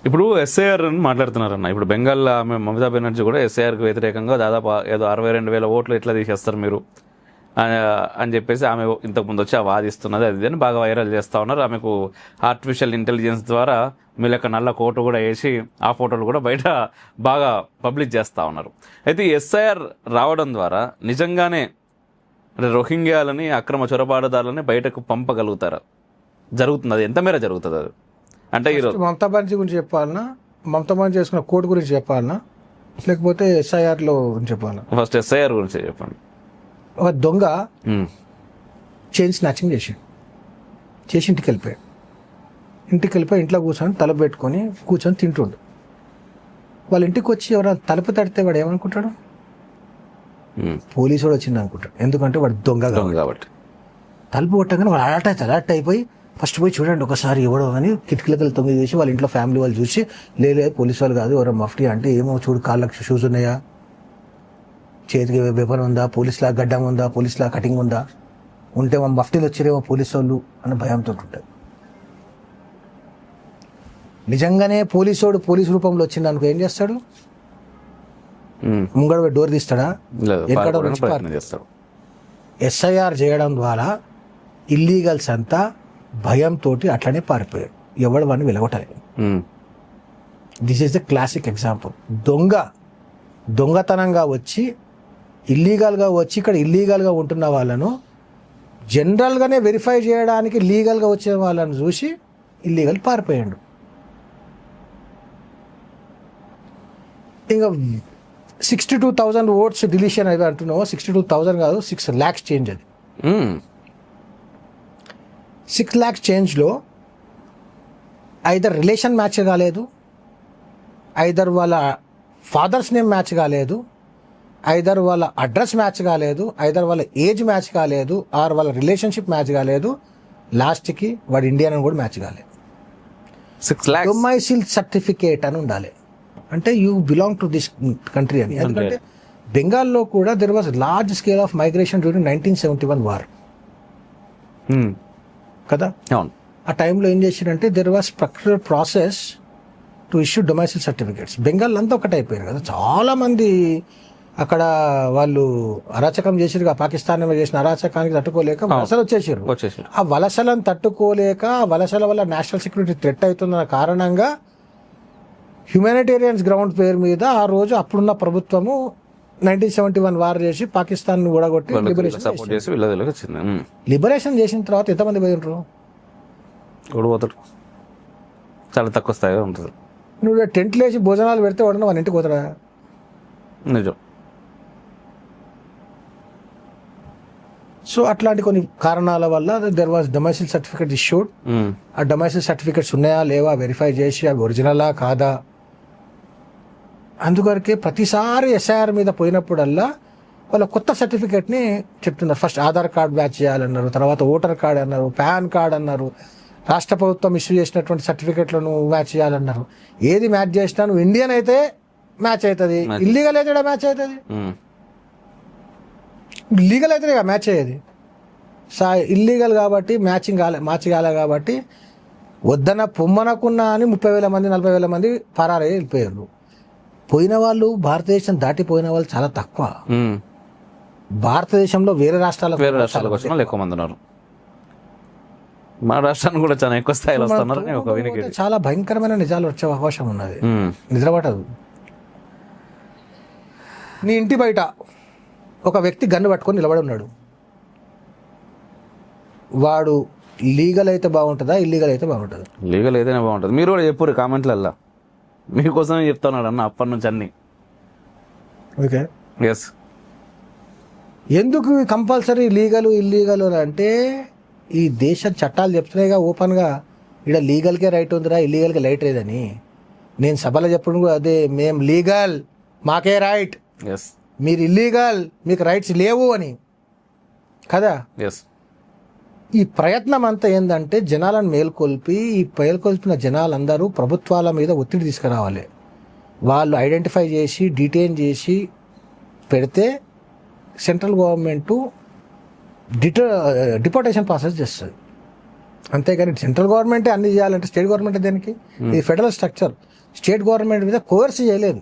ఇప్పుడు ఎస్ఐఆర్ అని మాట్లాడుతున్నారన్న. ఇప్పుడు బెంగాల్ ఆమె మమతా బెనర్జీ కూడా ఎస్ఐఆర్కి వ్యతిరేకంగా దాదాపు ఏదో 62,000 ఓట్లు ఎట్లా తీసేస్తారు మీరు అని చెప్పేసి ఆమె ఇంతకుముందు వచ్చి వాదిస్తున్నది. అది అని బాగా వైరల్ చేస్తూ ఉన్నారు. ఆమెకు ఆర్టిఫిషియల్ ఇంటెలిజెన్స్ ద్వారా మీ లెక్క నల్ల కోటు కూడా వేసి ఆ ఫోటోలు కూడా బయట బాగా పబ్లిష్ చేస్తూ ఉన్నారు. అయితే ఎస్ఐఆర్ రావడం ద్వారా నిజంగానే రోహింగ్యాలని అక్రమ చొరబాటుదారులని బయటకు పంపగలుగుతారా? జరుగుతుంది? అది ఎంత మేర జరుగుతుంది? అది అంటే ఈరోజు మమతా బెనర్జీ గురించి చెప్పాలన్నా, మమతా బెనర్జీ చేసుకున్న కోర్టు గురించి చెప్పాలన్నా, లేకపోతే ఎస్ఐఆర్లో గురించి చెప్పాలన్నా? ఫస్ట్ ఎస్ఐఆర్ గురించి చెప్పండి. ఒక దొంగ చైన్ స్నాచింగ్ చేసి ఇంటికి వెళ్ళిపోయాడు. ఇంట్లో కూర్చొని తల పెట్టుకొని కూర్చొని తింటుండు. వాళ్ళ ఇంటికి వచ్చి ఎవరైనా తలుపు తడితే వాడు ఏమనుకుంటాడు? పోలీసు వాడు వచ్చింది అనుకుంటాడు. ఎందుకంటే వాడు దొంగ కాబట్టి. తలుపు కొట్టగానే వాడు అలర్ట్ అయిపోయి ఫస్ట్ పోయి చూడండి ఒకసారి ఎవడో అని కిటికీలకి తొంగి చేసి వాళ్ళ ఇంట్లో ఫ్యామిలీ వాళ్ళు చూసి లేదు పోలీసు వాళ్ళు కాదు ఎవరో మఫ్టీ అంటే ఏమో చూడు కాళ్ళకి షూస్ ఉన్నాయా, చేతికి వెపన్ ఉందా, పోలీసులా గడ్డం ఉందా, పోలీసులా కటింగ్ ఉందా, ఉంటే మా మఫ్టీలు వచ్చారేమో పోలీసు వాళ్ళు అని భయంతో ఉంటాడు. నిజంగానే పోలీసు రూపంలో వచ్చింది అనుకో ఏం చేస్తాడు? ముంగడ డోర్ తీస్తాడా? చేస్తాడు. ఎస్ఐఆర్ చేయడం ద్వారా ఇల్లీగల్స్ అంతా భయంతో అట్లనే పారిపోయాడు. ఎవడు వాడిని వెలగొట్టలేదు. This is the classic example. దొంగతనంగా వచ్చి ఇల్లీగల్గా వచ్చి ఇక్కడ ఇల్లీగల్గా ఉంటున్న వాళ్ళను జనరల్గానే వెరిఫై చేయడానికి లీగల్గా వచ్చే వాళ్ళని చూసి ఇల్లీగల్ పారిపోయాడు. ఇంకా 62,000 ఓట్స్ డిలీషన్ అవి అంటున్నావు. 62,000 కాదు, 6 lakhs చేంజ్. అది 6 lakhs చేంజ్లో ఐదర్ రిలేషన్ మ్యాచ్ కాలేదు, ఐదర్ వాళ్ళ ఫాదర్స్ నేమ్ మ్యాచ్ కాలేదు, ఐదర్ వాళ్ళ అడ్రస్ మ్యాచ్ కాలేదు, ఐదర్ వాళ్ళ ఏజ్ మ్యాచ్ కాలేదు, ఆర్ వాళ్ళ రిలేషన్షిప్ మ్యాచ్ కాలేదు, లాస్ట్కి వాడు ఇండియన్ అని కూడా మ్యాచ్ కాలేదు. 6 lakhs డొమైసిల్ సర్టిఫికేట్ అని ఉండాలి. అంటే you belong to this country అని. ఎందుకంటే బెంగాల్లో కూడా there was large scale of migration during 1971 war కదా. ఆ టైంలో ఏం చేశారంటే there was particular process to issue domicile certificates. Bengal అంతా ఒకటి అయిపోయారు కదా. చాలా మంది అక్కడ వాళ్ళు అరాచకం చేసిరు. పాకిస్తాన్ చేసిన అరాచకానికి తట్టుకోలేక వలసలు వచ్చేసారు. ఆ వలసలను తట్టుకోలేక ఆ వలసల వల్ల నేషనల్ సెక్యూరిటీ థ్రెట్ అవుతున్న కారణంగా హ్యుమానిటేరియన్స్ గ్రౌండ్ పేరు మీద ఆ రోజు అప్పుడున్న ప్రభుత్వము 1971 వార్ చేసి పాకిస్తాన్ ఓడగొట్టి లిబరేషన్ చేసిన తర్వాత ఎంతమంది పోయినరు? ఓడిపోతాడు. చాలా తక్కువ స్థాయిలో ఉంటుంది. నువ్వు టెంట్లు వేసి భోజనాలు పెడితే వాడు వాళ్ళ ఇంటికి పోతాడా? నిజం. సో అట్లాంటి కొన్ని కారణాల వల్ల there was domicile certificate issued. ఆ డొమైసిల్ సర్టిఫికేట్స్ ఉన్నాయా లేవా వెరిఫై చేసి అవి ఒరిజినలా కాదా. అందుకొరకే ప్రతిసారి ఎస్ఐఆర్ మీద పోయినప్పుడల్లా వాళ్ళ కొత్త సర్టిఫికేట్ని చెప్తున్నారు. ఫస్ట్ ఆధార్ కార్డ్ మ్యాచ్ చేయాలన్నారు, తర్వాత ఓటర్ కార్డ్ అన్నారు, పాన్ కార్డ్ అన్నారు, రాష్ట్ర ప్రభుత్వం ఇష్యూ చేసినటువంటి సర్టిఫికేట్లను మ్యాచ్ చేయాలన్నారు. ఏది మ్యాచ్ చేసినా నువ్వు ఇండియన్ అయితే మ్యాచ్ అవుతుంది, ఇల్లీగల్ అయితే మ్యాచ్ అవుతుంది. లీగల్ అయితే మ్యాచ్ అయ్యేది. ఇల్లీగల్ కాబట్టి మ్యాచ్ కాలే కాబట్టి వద్దన పొమ్మనకున్నా అని 30,000 మంది 40,000 మంది పరారై వెళ్ళిపోయారు. పోయిన వాళ్ళు భారతదేశం దాటిపోయిన వాళ్ళు చాలా తక్కువ. భారతదేశంలో వేరే రాష్ట్రాలకు ఎక్కువ మంది ఉన్నారు. మన రాష్ట్రానికి కూడా చాలా ఎక్కువ స్థాయిలో వస్తున్నారు. చాలా భయంకరమైన నిజాలు వచ్చే అవకాశం ఉన్నది. నిద్రపట్టదు. నీ ఇంటి బయట ఒక వ్యక్తి గన్ను పట్టుకొని నిలబడి ఉన్నాడు. వాడు లీగల్ అయితే బాగుంటుందా, ఇల్లీగల్ అయితే బాగుంటుందా? లీగల్ అయితేనే బాగుంటుంది. మీరు కూడా చెప్పుర్రు కామెంట్లల్లా. మీకోసమే చెప్తున్నాడు అన్న అప్పటి నుంచి అన్ని. Okay, yes. ఎందుకు కంపల్సరీ లీగల్ ఇల్లీగల్ అంటే ఈ దేశ చట్టాలు చెప్తున్నాయిగా ఓపెన్గా. ఇక్కడ లీగల్కే రైట్ ఉందిరా, ఇల్లీగల్కి రైట్ లేదని. నేను సభలో చెప్పడం కూడా అదే, మేము లీగల్ మాకే రైట్, మీరు ఇల్లీగల్ మీకు రైట్స్ లేవు అని కదా. ఈ ప్రయత్నం అంతా ఏంటంటే జనాలను మేల్కొల్పి, ఈ మేల్కొల్పిన జనాలందరూ ప్రభుత్వాల మీద ఒత్తిడి తీసుకురావాలి. వాళ్ళు ఐడెంటిఫై చేసి డిటైన్ చేసి పెడితే సెంట్రల్ గవర్నమెంటు డిపోర్టేషన్ ప్రాసెస్ చేస్తుంది. అంతేగాని సెంట్రల్ గవర్నమెంటే అన్ని చేయాలంటే స్టేట్ గవర్నమెంట్ దేనికి? ఇది ఫెడరల్ స్ట్రక్చర్. స్టేట్ గవర్నమెంట్ మీద కోర్స్ చేయలేదు.